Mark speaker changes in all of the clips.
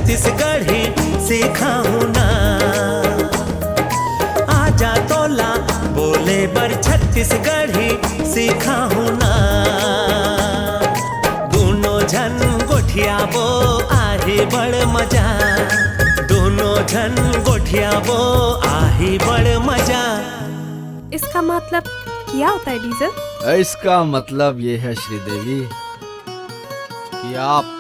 Speaker 1: छत्तीसगढ़ी सीखा हूँ ना। आजा तोला बोले बर छत्तीसगढ़ी सीखा हूँ ना। दोनों झन गोठियाबो आही बड़ मजा, दोनों झन गोठियाबो आही बड़ मजा।
Speaker 2: इसका मतलब क्या होता है डीजल?
Speaker 3: इसका मतलब ये है श्रीदेवी कि आप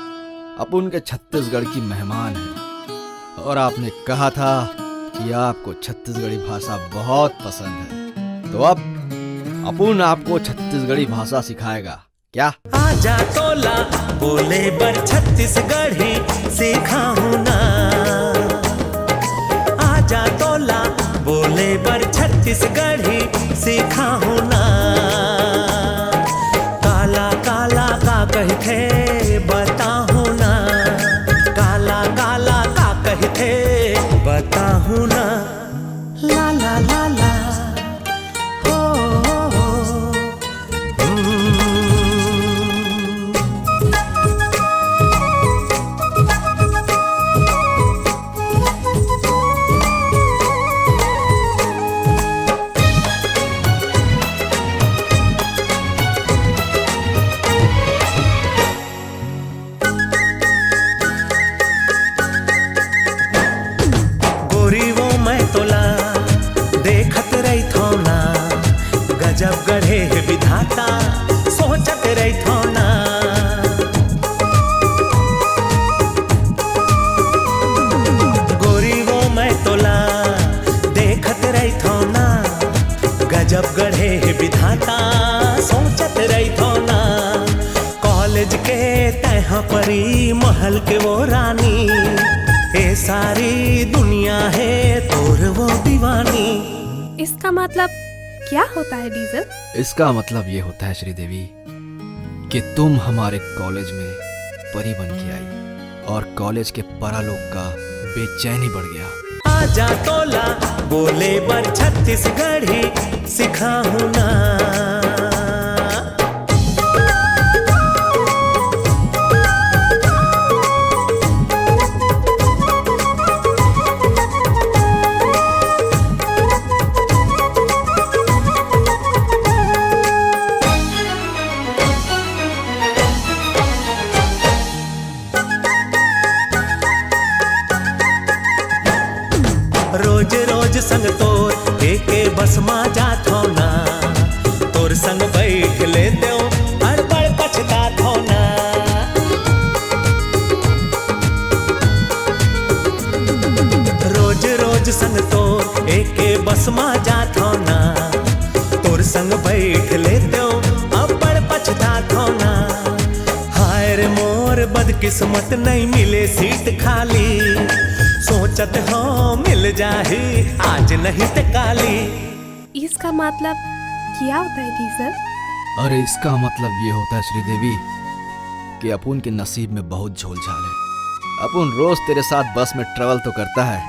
Speaker 3: अपन के छत्तीसगढ़ की मेहमान हैं और आपने कहा था कि आपको छत्तीसगढ़ी भाषा बहुत पसंद है, तो अब अपन आपको छत्तीसगढ़ी भाषा सिखाएगा क्या?
Speaker 1: आजा तोला बोले बर छत्तीसगढ़ी सीखा हूँ ना। आजा तोला बोले बर छत्तीसगढ़ी सीखा हूँ ना। काला काला का कहते बताहूँ ना, काला काला का कहते बताहूँ ना। ला ला ला ला हो, जब गढ़े विधाता सोचत रही ना। गोरी वो मैं तोला देखत रही ना। गजब गढ़े विधाता सोचत रही ना। कॉलेज के तह परी महल के वो रानी, ये सारी दुनिया है तोर वो दीवानी।
Speaker 2: इसका मतलब क्या होता है डीजल?
Speaker 3: इसका मतलब ये होता है श्रीदेवी कि तुम हमारे कॉलेज में परी बन के आई और कॉलेज के परालोक का बेचैनी बढ़ गया।
Speaker 1: आजा तोला बोले बर छत्तीसगढ़ी सिखा हूँ ना। रोज रोज संग तोर एके बस मा जात हो ना। तोर संग बैठ लेते हो हर बड़ पछतात हो ना। रोज रोज संग तोर एके बस मा जात हो ना। तोर संग बैठ लेते हो अब बड़ पछतात हो ना। हाय रे मोर बदकिस्मत नहीं मिले सीट खाली। सोचत हो मिल जाही आज नहीं ते काली।
Speaker 2: इसका मतलब क्या होता है डीजल?
Speaker 3: अरे इसका मतलब ये होता है श्रीदेवी कि अपन के नसीब में बहुत झोलझाल है। अपन रोज तेरे साथ बस में ट्रेवल तो करता है,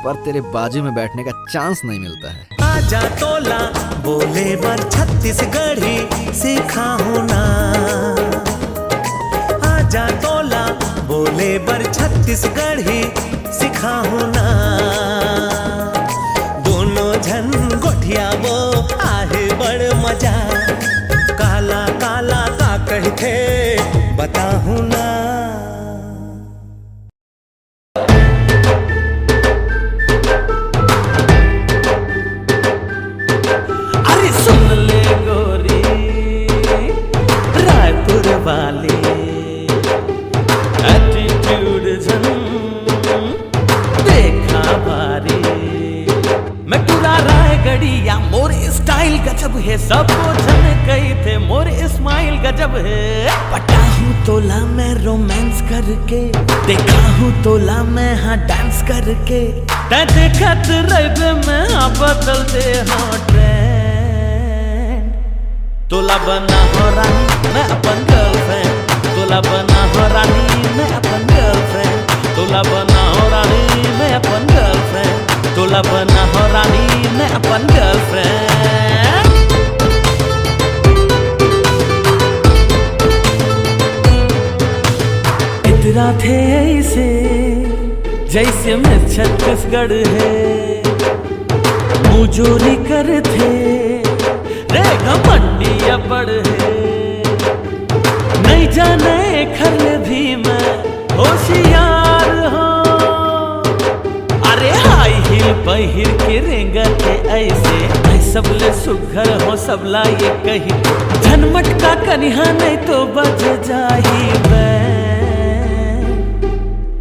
Speaker 3: पर तेरे बाजू में बैठने का चांस नहीं मिलता है।
Speaker 1: आजा तोला बोले बर छत्तीसगढ़ी सीखा हूँ ना। आजा तोला बोले बर छत्तीसगढ़ी सिखा हूँ ना। दोनों झन गोठियाबो आहे बड़ मजा। काला काला का कहते बताहूँ ना। अरे सुन ले गोरी रायपुर वाली एटीट्यूड झन मैं पूरा रायगढ़िया मोर स्टाइल गजब है। सबको जन कही थे मोर स्माइल गजब है। पटा हूँ तोला मैं रोमांस करके, देखा हूँ तोला मैं हाँ डांस करके। तै देखत रहे मैं हाँ बदलते हाँ ट्रेंड। तोला बना हो रानी मैं अपन गर्लफ्रेंड। तोला बना हो रानी मैं अपन गर्लफ्रेंड। तोला बना हो रानी मैं अपन गर्लफ्रेंड। तोला बना हो रानी मैं अपन गर्लफ्रेंड। इतना थे ऐसे जैसे में छत्तीसगढ़ है मुजोरी कर थे रे घमंडिया बड़ है नहीं जाने खल भी मैं होशियार हूँ अरे हाई हिल पहिर के रेंगा के ऐसे मैं सबले सुघर हो सबला ये कही झनमट का कन्हा नहीं तो बज जाही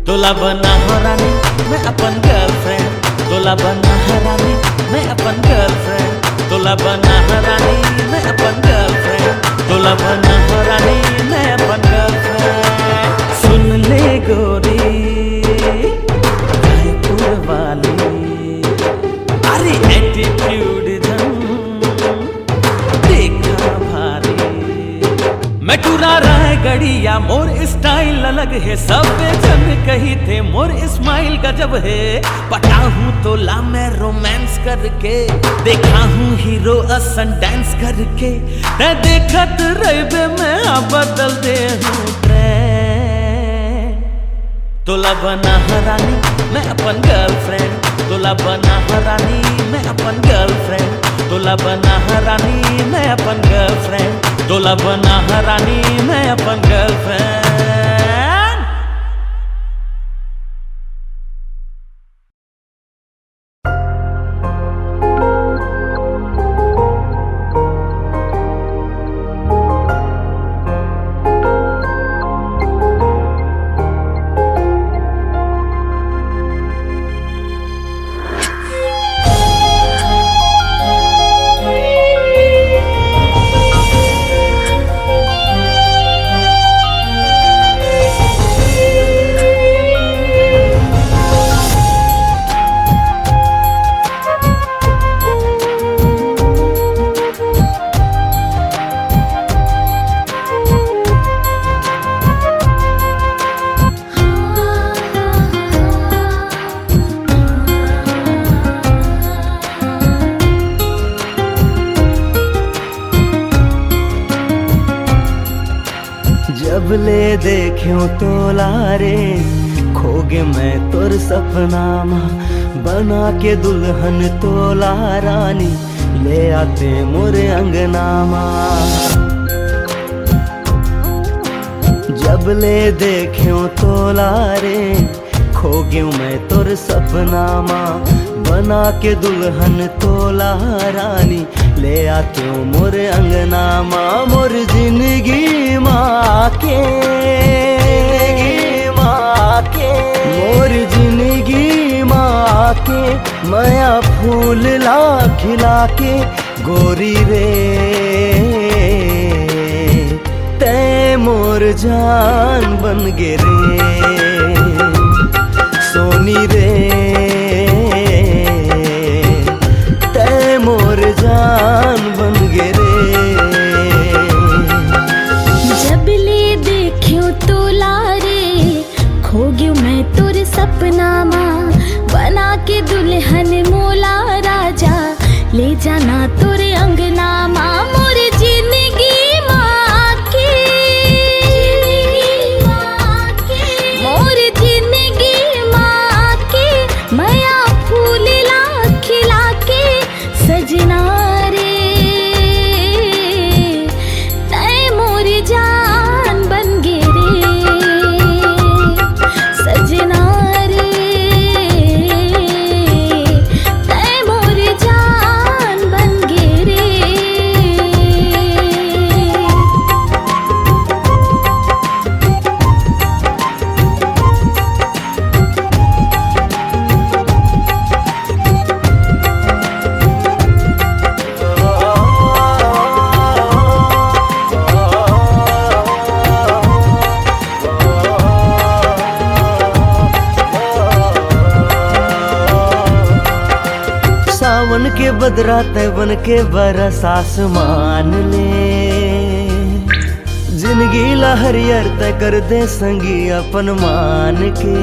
Speaker 1: तोला बना हो रानी मैं अपन गर्लफ्रेंड तोला बना हो रानी मैं अपन गर्लफ्रेंड तोला बना हो रानी मैं अपन गर्लफ्रेंड तोला बना हो रानी मैं अपन गर्लफ्रेंड सुन ले गोरी रायपुर वाली अरे एटीट्यूड देखा भारी मैं टूरा रायगढ़िया मोर स्टाइल अलग है सब जन कही थे मोर स्माइल गजब है पटा हूँ तोला मैं रोमांस करके देखा हूँ हीरो असन डांस करके ते देखत रहे मैं बदल दे हूँ ट्रेंड तोला बना हरानी मैं अपन गर्लफ्रेंड तोला बना हरानी मैं अपन गर्लफ्रेंड तोला बना हरानी मैं अपन गर्लफ्रेंड तोला बना हरानी मैं अपन गर्लफ्रेंड जब ले देखूं तोला रे खोगे मैं तोर सपना बना के दुल्हन तोला रानी ले आते मोरे अंगनामा जब ले देखूं तोला रे खोगे मैं तोर सपना बना के दुल्हन तोला रानी ले आते मोरे अंगनामा मोर जिंदगी माँ के मोर जिंदगी माँ के माया फूल ला खिला के गोरी रे तै मोर जान बन गे रे सोनी रे तै मोर जान बन गे रे
Speaker 4: जब ले देखियो तोला रे खोग्यो मैं तोर सपना बना के दुल्हन मोला राजा ले जाना तोरे अंगना मोर जिंदगी माँ के मोर जिंदगी माँ के माया फूल ला खिला के सजना रे तै मोर जान बन गे रे सजना रे तै मोर जान बन गे रे
Speaker 1: सावन के बदरा तय बन के बरस आसमान ले जिंदगी लहरियर तय कर दे संगी अपन मान के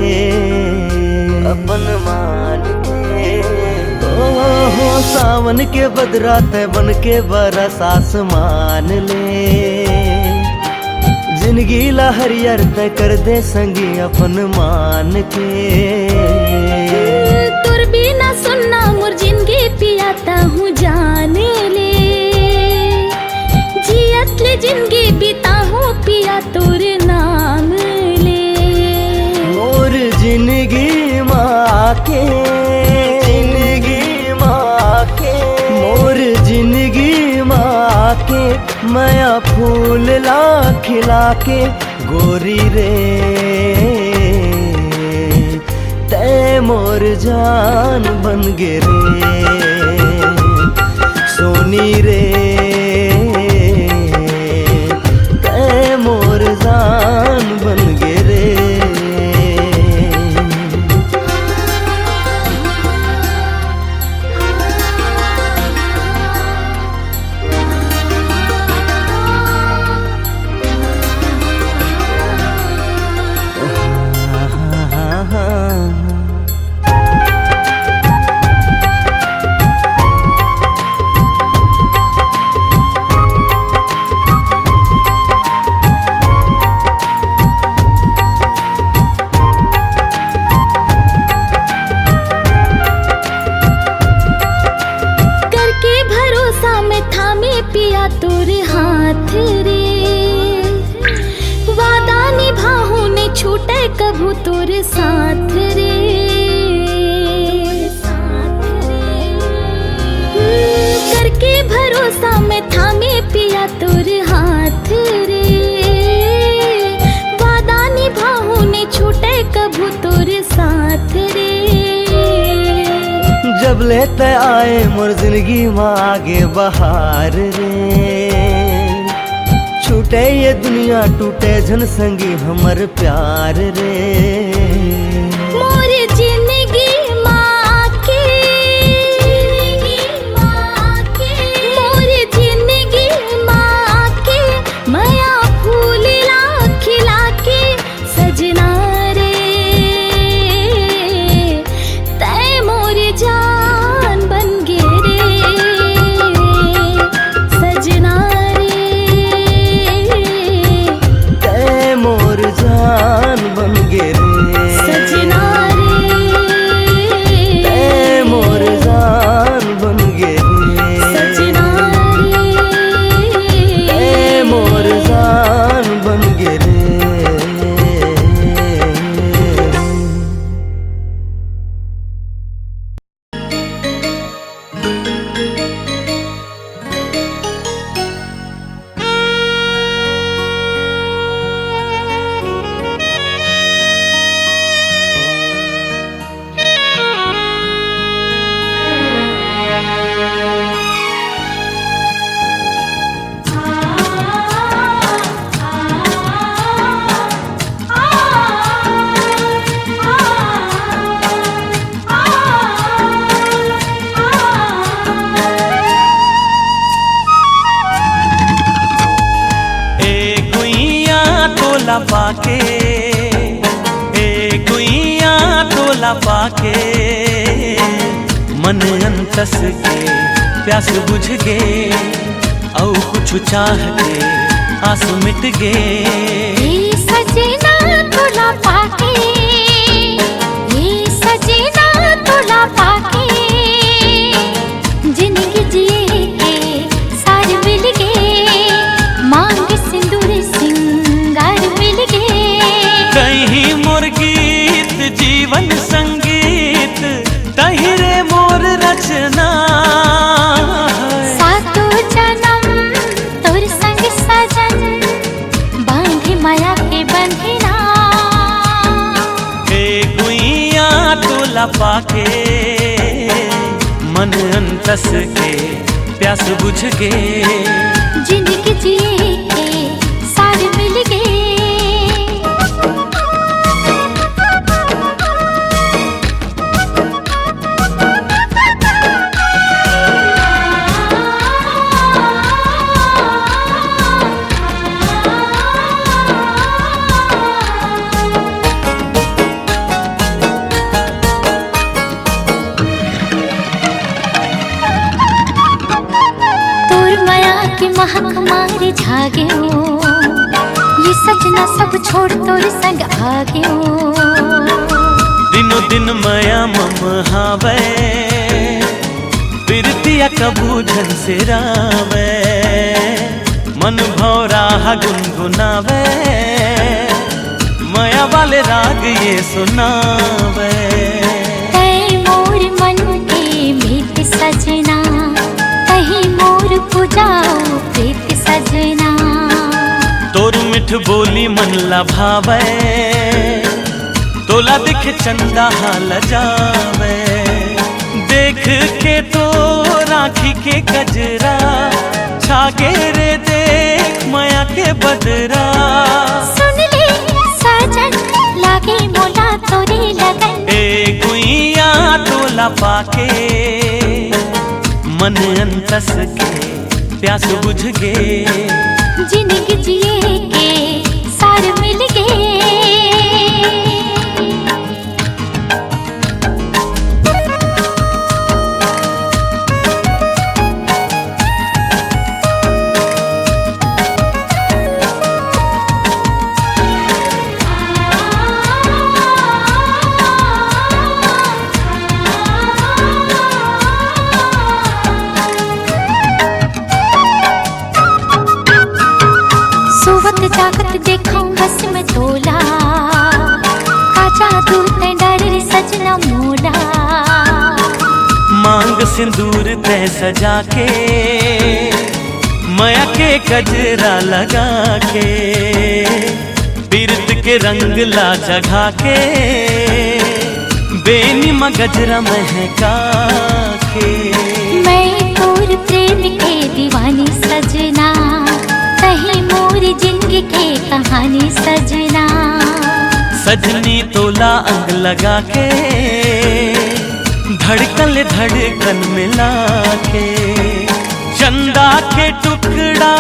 Speaker 1: हो सावन के बदरा तय बन के बरस आसमान ले
Speaker 5: जिंदगी लहरियर तय कर दे संगी अपन मान के।
Speaker 4: तुर भी ना सुनना मोर जिंदगी पियाता हूँ जाने ले, जियत ले जिंदगी बीता हूँ पिया तोर नाम ले।
Speaker 5: मोर जिंदगी माँ के, जिंदगी माँ के, मोर जिंदगी माँ के, माया फूल ला खिला के गोरी रे। तै मोर जान बन गे रे सोनी रे। तै मोर जान बन गे रे।
Speaker 4: पिया तोरे हाथ रे, वादा निभाहूं ने छूटे कभू तोरे साथ रे। करके भरोसा में थामे पिया तोरे हाथ रे, वादा निभाहूं ने छूटे कभू तोरे साथ रे।
Speaker 5: जब लेते आए मोर जिंदगी में आगे बहार रे, छूटे ये दुनिया टूटे जन संगी हमर प्यार रे।
Speaker 4: मोर जिंदगी माँ के, मोर जिंदगी माँ के, माया फूल ला खिला के सजना रे। तै मोर जान बन गे रे सजना रे।
Speaker 5: तै मोर जान बन गे रे
Speaker 4: सजना रे।
Speaker 5: तै मोर जान बन गे रे
Speaker 4: सजना रे।
Speaker 5: तै मोर जान बन गे रे।
Speaker 1: तोला पाके, ए गुइया तोला पाके, मन अंतस के प्यास बुझ गे, औ कुछ चाह के आस मिट गे।
Speaker 4: ये सजना तोला पाके, ये सजना तोला पाके, जिंदगी जिए के सार मिल गे, मांग सिंदूर सिंगार मिल गे।
Speaker 1: कहीं मोर गीत जीवन संगीत, तहिरे मोर रचना।
Speaker 4: सातो जन्म तोर संग सजन, बांधे माया के बंधना।
Speaker 1: ए गुइया तोला पाके, मन अंतस के प्यास बुझ गे,
Speaker 4: जिंदगी जिए के सार मिल गे। महक मारे झागे हो, ये हे सजना सब छोड़ तोर संग आ गयो।
Speaker 1: दिनो दिन माया मम हावे, बिरतिया कबूझन से रावे, मन भौरा गुनगुनावे, माया वाले राग ये सुनावे।
Speaker 4: तै मोर मन के मीत सजना, कहीं मोर पुजाओ प्रीत सजना।
Speaker 1: तोर मिठ बोली मन लभावे, तोला दिख चंदा हाल जावे। देख के तो राखी के गजरा, छागे रे देख माया के बदरा।
Speaker 4: सुन ले साजन लागे मोला तोरे लगन,
Speaker 1: ए गुइया तोला पाके मन अंतस के प्यास बुझ गे।
Speaker 4: जिंदगी जिए के सार मिल गए। सोवत जागत देखा बस में तोला, का जादू तै डर रे सजना मोला।
Speaker 1: मांग सिंदूर तय सजा के, माया के गजरा लगा के, बिरत के रंग ला जगा के, बेनीमा गजरा महका के।
Speaker 4: मैं तोर प्रेम के दीवानी सजना, कहीं मोर जिंदगी के कहानी सजना।
Speaker 1: सजनी तोला अंग लगा के, धड़कन धड़कन मिला के। चंदा के टुकड़ा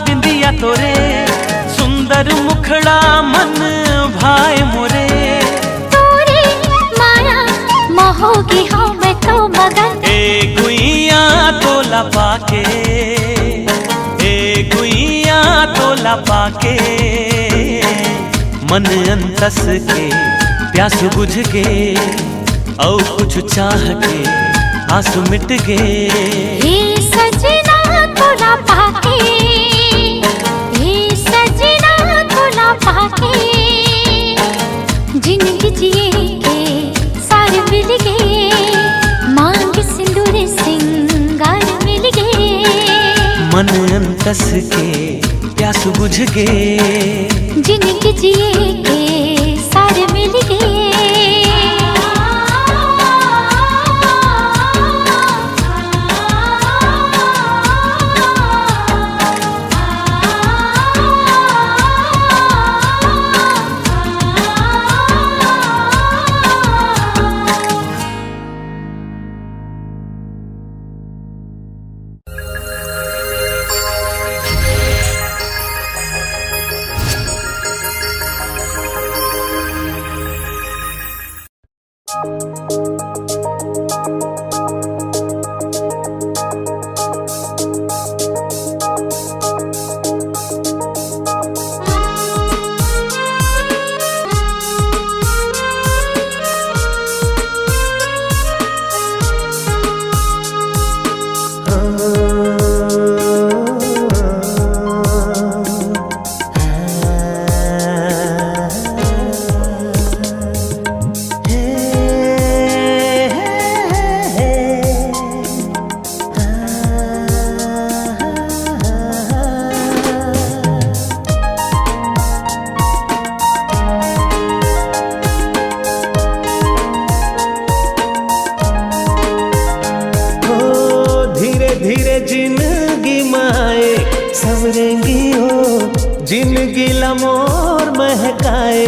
Speaker 1: बिंदिया तोरे, सुंदर मुखड़ा मन भाई मोरे।
Speaker 4: तोरे माया मोहोगी हाँ मैं तो मगन,
Speaker 1: ए गुइया तोला पाके, ए गुइया तोला पाके, मन अंतस के प्यास बुझ गे। और कुछ चाह के आंसू मिट गे।
Speaker 4: हे सजना तोला पाके, हे सजना तोला पाके, जिंदगी जिए के सार मिल गए। मांग सिंदूर सिंगार मिल गए।
Speaker 1: मन अंतस के प्यास बुझ गे।
Speaker 4: जिंदगी जिए के सार मिल गए।
Speaker 5: जिंदगी लमोर महकाए,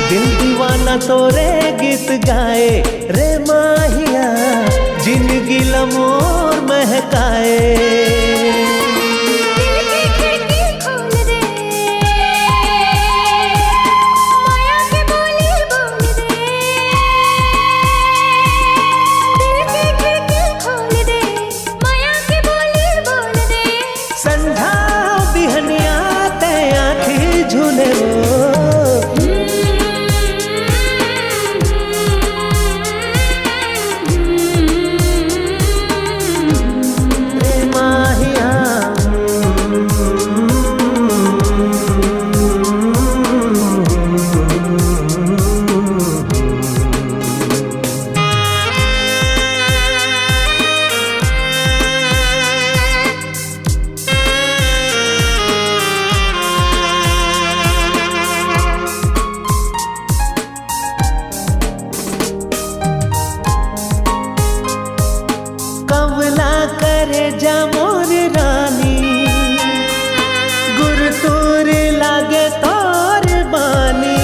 Speaker 5: दिल दीवाना तोरे गीत गाए रे माहिया, जिंदगी लमोर महकाए। संधा बिहनिया जा मोर रानी गुर तोर लागे तोर बानी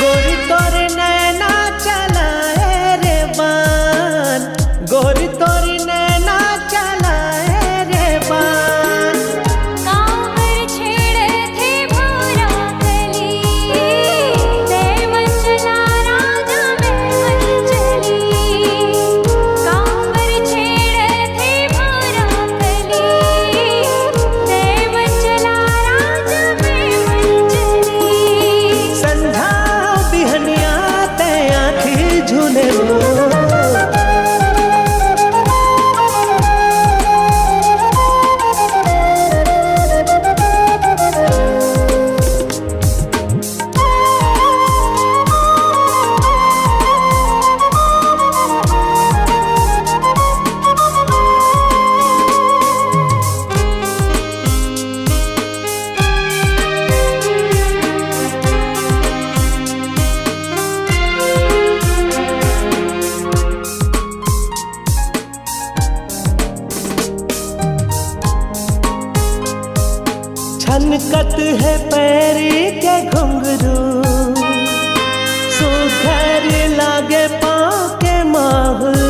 Speaker 5: गोरी तोर नैना चलाए रे बान गोरी तोर नैना चलाए रे बान
Speaker 4: कांवर छेड़े थे भोरा कली जय मंचला राजा में मंचली कांवर छेड़े थे भोरा कली जय मंचला राजा में मंचली
Speaker 5: संधा बिहनिया ते आँखी झूले लो छनकत है पैर के घुंघरू सुघर लागे पाँव के माहुल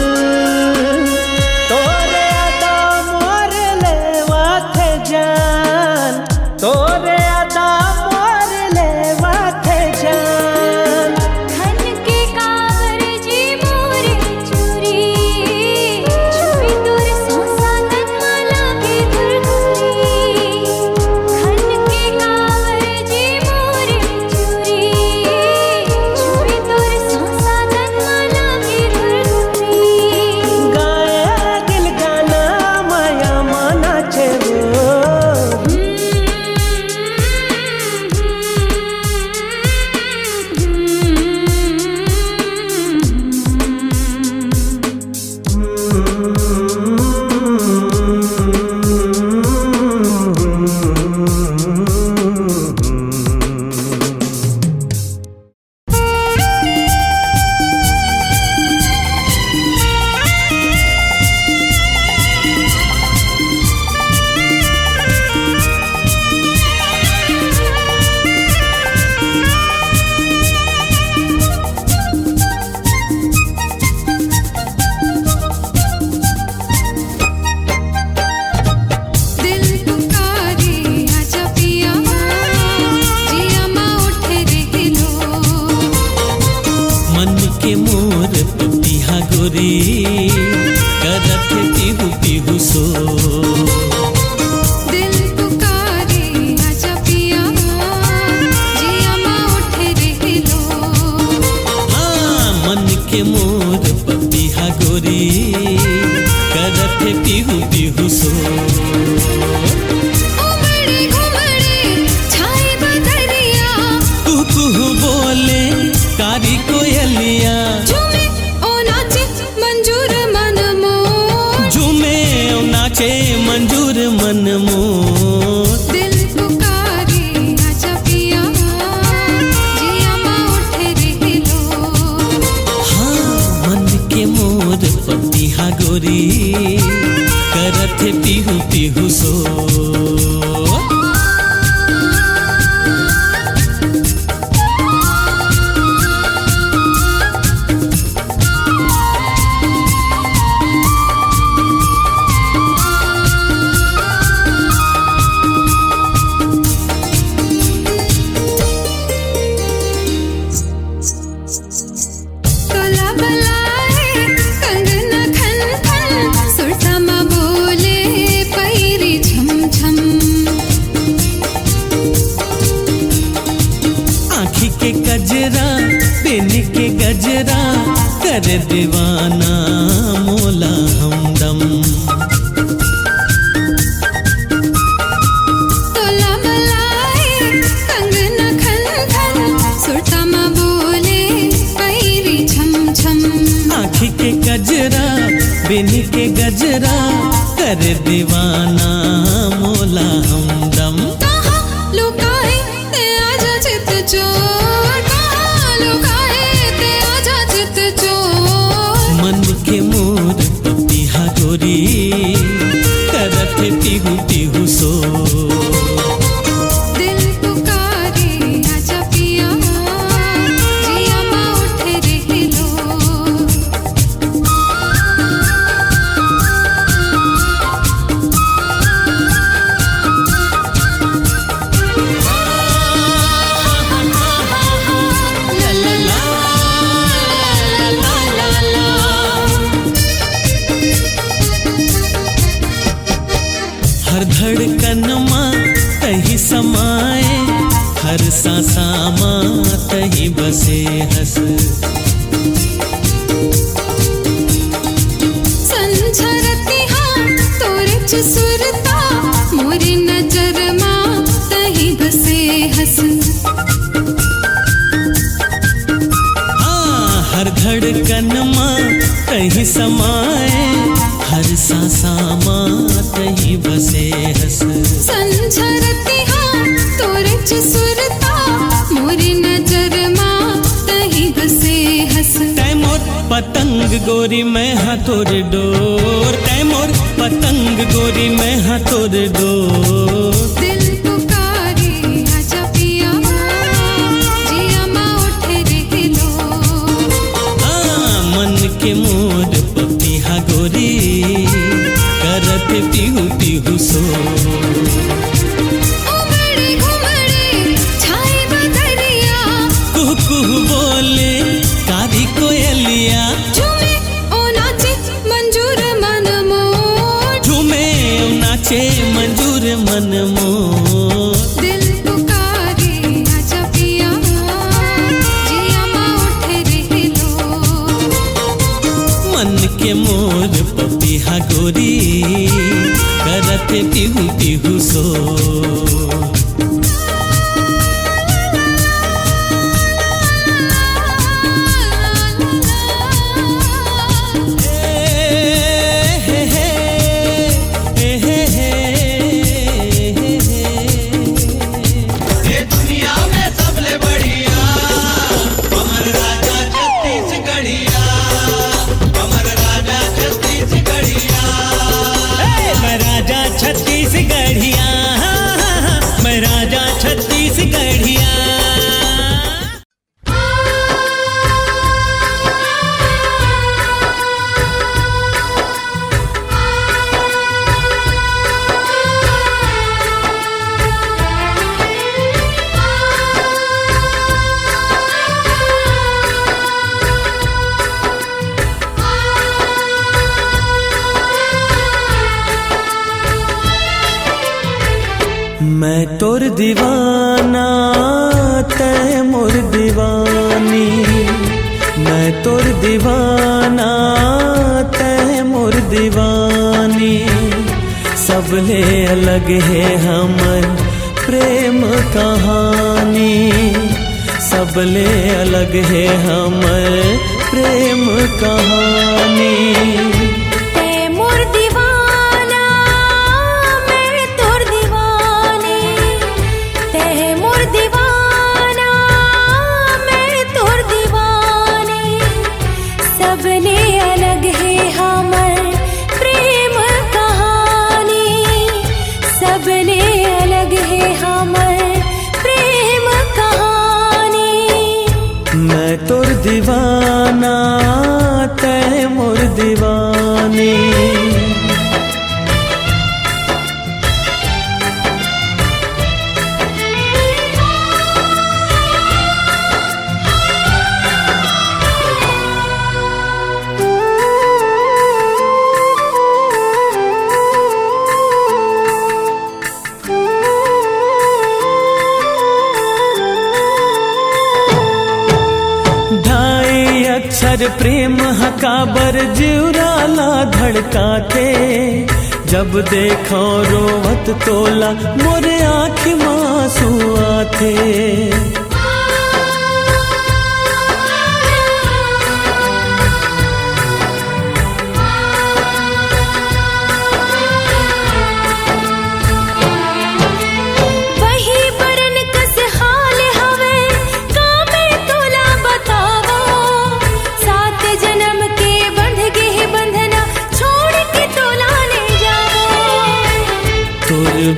Speaker 5: तोरे अदा मोर लेवा थे जान तोरे अदा मोर लेवा थे जान
Speaker 4: खन के कांवर जी मोरे चूरी छुई तोर सांसा तन माला के धुरधुरी खन के कांवर जी मोरे चूरी छुई तोर सांसा तन माला के धुरधुरी
Speaker 5: गाया दिल गाना माया माना छेवो
Speaker 6: दिल पुकारे आजा पिया जिया माँ उठे रे हिलो
Speaker 1: मन के मोर पपिहा गोरी करत पीहू पीहू सो
Speaker 6: दिल पुकारे आजा पिया जिया माँ उठे रे हिलो
Speaker 1: हाँ मन के मोर पपिहा गोरी करत पीहू पीहू सो
Speaker 6: उमड़े घुमड़े छाई बदरिया
Speaker 1: कुहू बोले कारी कोयलिया
Speaker 6: झूमे ओ नाचे मंजूर मन मोर
Speaker 1: झूमे नाचे मंजूर मन मोर
Speaker 6: दिल पुकारे आजा पिया जिया माँ उठे रे हिलो
Speaker 1: हाँ मन के मोर पपिहा गोरी करत पीहू पीहू सो
Speaker 6: तोला बलाए कंगना खन खन सुरता माँ बोले पैरी छम छम
Speaker 1: आँखी के गजरा पेन के गजरा कर दीवाना मोला हमदम
Speaker 6: तोला बलाए कंगना खन खन सुरता माँ बोले पैरी छम छम
Speaker 1: आँखी के गजरा पेन के गजरा कर दीवाना मोला हमदम
Speaker 6: कहाँ लुकाए ते आजा चित चोर कहाँ लुकाए ते आजा चित चोर
Speaker 1: मन के मोर पपिहा गोरी बसे हंस।
Speaker 6: संझरती हाँ तोरे च सुरता मोरी नजर मां तही बसे हंस।
Speaker 1: हाँ हर धड़कन मां कहीं समाए, हर सांसा मां तही बसे हंस।
Speaker 6: संझरती हाँ तोरे च सुरता मोरी नजर मां तही बसे हंस।
Speaker 1: तैमोर पतंग गोरी मैं हाँ तोर डोर, तैमोर पतंग गोरी मैं हाँ तोर डोर।
Speaker 6: दिल पुकारे आजा पिया जिया माँ उठे रे लो।
Speaker 1: मन के मोर पपिहा गोरी करत पीहू पीहू सो।
Speaker 6: उमड़े घुमड़े छाए बदरिया
Speaker 1: कुहू कुहू बोले कारी कोयलिया।
Speaker 6: झूमे ओ नाचे मंजूर मन मोर,
Speaker 1: झूमे नाचे मंजूर मन मोर।
Speaker 6: दिल पुकारे आजा पिया जिया माँ उठे रे लो।
Speaker 1: मन के मोर पपिहा गोरी करत पीहू पीहू सो। छत्तीसगढ़िया, मैं राजा छत्तीसगढ़िया। मैं तोर दीवाना तै मोर दीवानी, मैं तोर दीवाना तै मोर दीवानी। सबले अलग है हमर प्रेम कहानी, सबले अलग है हमर प्रेम कहानी। मैं तोर दीवाना तै मोर दीवानी। अक्षर प्रेम हकाबर जीवराला धड़काते, जब देखो रोवत तोला मोरे आँख में आंसू आते।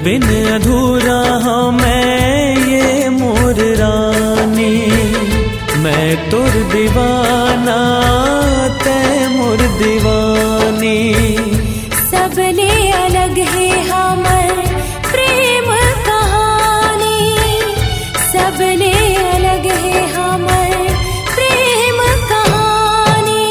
Speaker 1: बिन अधूरा हाँ मैं ये मोर रानी। मैं तोर दीवाना तै मोर दीवानी।
Speaker 4: सबले अलग है हमर प्रेम कहानी, सबले अलग है हमर प्रेम कहानी।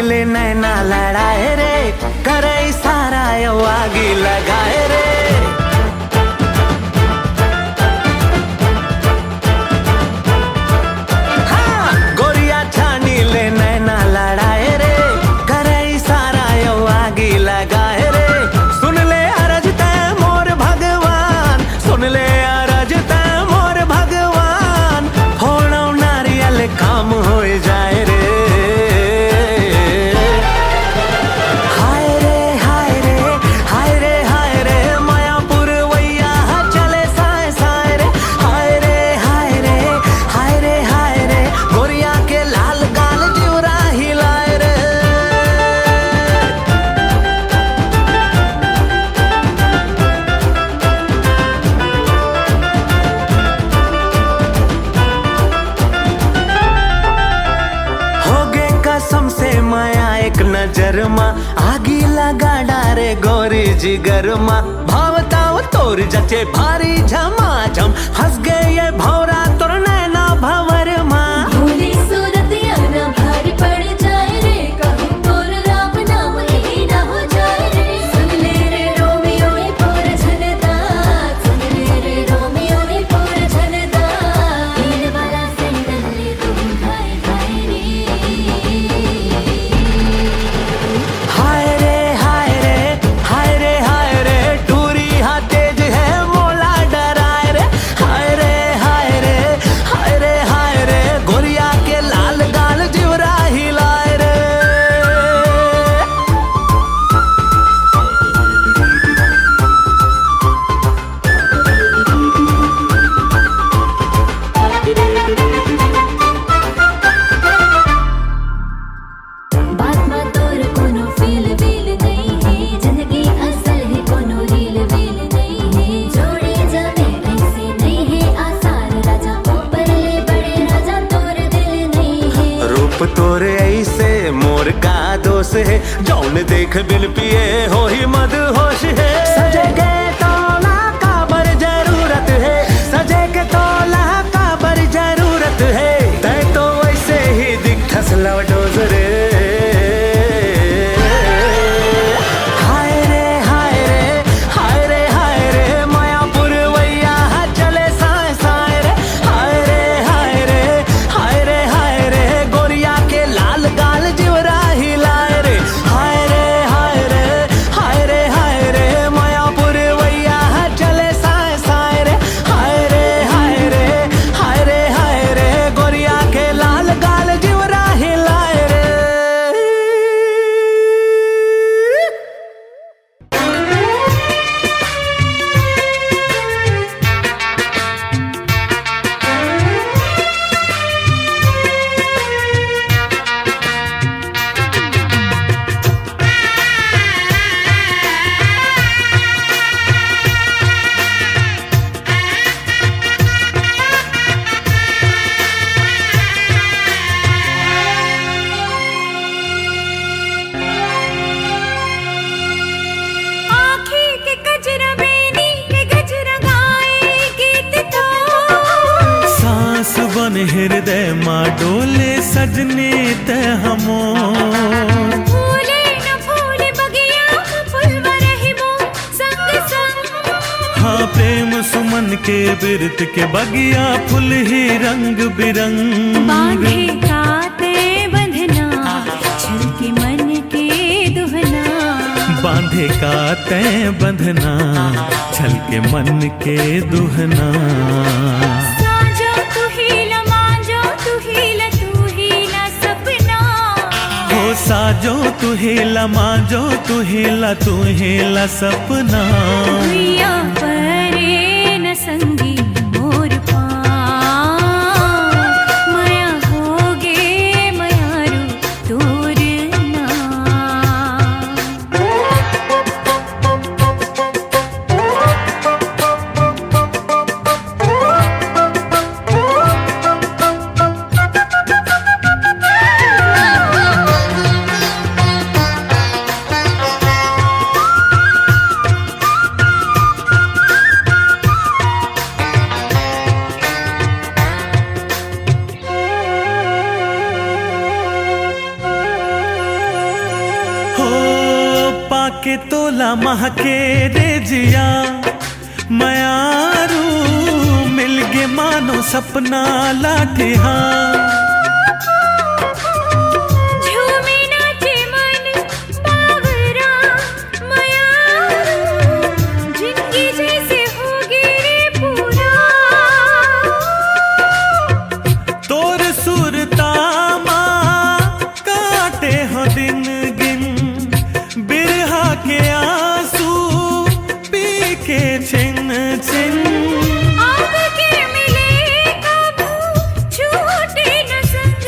Speaker 5: ले नैना लड़ाए रे, करे सारा आगी लगाए रे। हाँ, गोरिया छानी ले नैना लड़ाए रे, करे सारा आगी लगाए रे। सुन ले अरज तै मोर भगवान, सुन ले अरज तै मोर भगवान, फोड़ो नारियल काम हो जाए रे। हाय रे हाय रे हाय रे हाय रे, मायापुर वैया चले साए साए रे। हाय रे हाय रे हाय रे हाय रे, गोरिया के लाल गाल जीवरा हिलाए रे। होगे कसम से माया एक नजर माँ, आगी लगा डारे गोरी जिगर माँ। भावताव तोर जचे भारी झमाझम, हंस गए ये भौरा तोर नैना भंवर माँ।
Speaker 7: भोली सूरत याना भारी पड़ जाए रे, कहूँ तोर राम नाम ही ना हो जाए रे। सुन ले रे रोमियो ये पोर झनदा, सुन ले रे रोमियो ये पोर झनदा। हीर वाला सैंडल ले तुम खाए खाए रे।
Speaker 5: हाय रे हाय रे हाय रे हाय रे, टूरी हाँ तेज है मोला डराए रे। हाय रे हाय रे हाय रे हाय रे, गोरिया के लाल गाल जीवरा हिलाए रे।
Speaker 7: बात मा तोर कोनो फील वील नहीं है, जिंदगी असल है कोनो रील वील नहीं है। जोड़ी जाने ऐसे नहीं है आसार, राजा ऊपर ले बड़े राजा तोर दिल नहीं है।
Speaker 5: रूप तोरे ऐसे मोर का दोष है, जौन देख बिन पिए हो ही मद होश है। सजे के तोला का बर जरूरत है, सजे के तोला का बर जरूरत है। तै तो वैसे ही दिखस लवडोज रे। हाय रे हाय रे हाय रे हाय रे, मायापुर वैया चले साए साए रे। हाय रे हाय रे हाय रे हाय रे, गोरिया के लाल गाल जीवरा हिलाए रे। हाय रे हाय रे हाय रे हाय रे, मायापुर वैया चले साए साए रे। हाय रे हाय रे हाय रे हाय रे, गोरिया के लाल गाल जीवरा हिलाए रे।
Speaker 2: आँखें के कजरा बेनी के गजरा गाए गीत तो।
Speaker 1: सांस बन हृदय माँ डोले सजने ते हमो।
Speaker 2: फूले न फूले बगिया फुलवा रहिबो संग संग।
Speaker 1: हाँ प्रेम सुमन के बिरत के बगिया, फुल ही रंग बिरंग।
Speaker 2: बांधे काते बंधना, छलके मन के दुहना।
Speaker 1: बांधे का तय बंधना, छल के मन के दुहना।
Speaker 2: साजो तू हीला, मांजो तू हीला, तू हीला सपना।
Speaker 1: हो साजो तू हेला, मांजो तू हेला, तू हेला सपना।
Speaker 2: भुइया परे न संगी मोर पाँव। माया होगे मायारू तोर नाम।
Speaker 1: तोला महके रे जिया मयारू मिल गे मानो सपना लाठिया
Speaker 2: झूमे नाचे मन बावरा मयारू जिंदगी जैसे होगी रे पूरा
Speaker 1: तोर सुरता काटे हो दिन गिन बिरहा के आंसू पी के छिन छिन
Speaker 2: अब के मिले कब छूटे न संग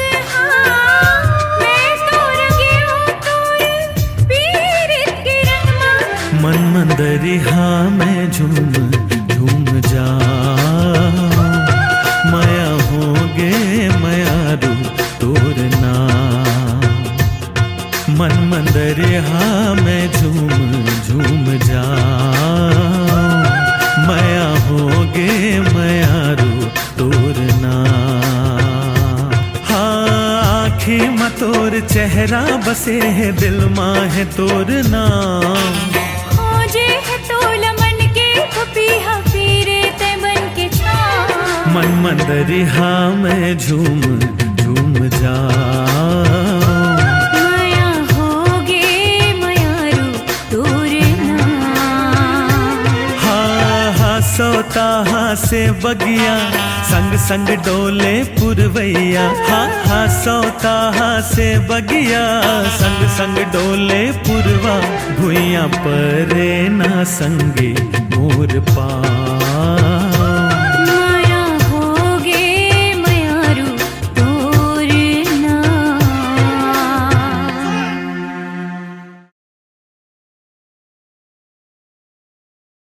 Speaker 2: मैं तो रंगियो तोर पीरित के रंगमा
Speaker 1: मन मंदरिहा में झूम झूम जा माया होगे मयारू तोर नाम मन मंदरिहा में झूम झूम जा माया होगे मयारू तोर नाम हाँ आँखें में तोर चेहरा बसे है दिल माँ है तोर नाम
Speaker 2: खोजे है तोला मन के पपीहा फिरे ते बन के छाँव
Speaker 1: मन मंदरिहा में झूम झूम जा
Speaker 2: माया होगे मयारू तोर नाम
Speaker 1: हाँ हाँ सोता हाँ से बगिया संग संग डोले पुरवैया हाँ हाँ सोता हाँ से बगिया संग संग डोले पुरवा भुइया परे ना संगे मोर पा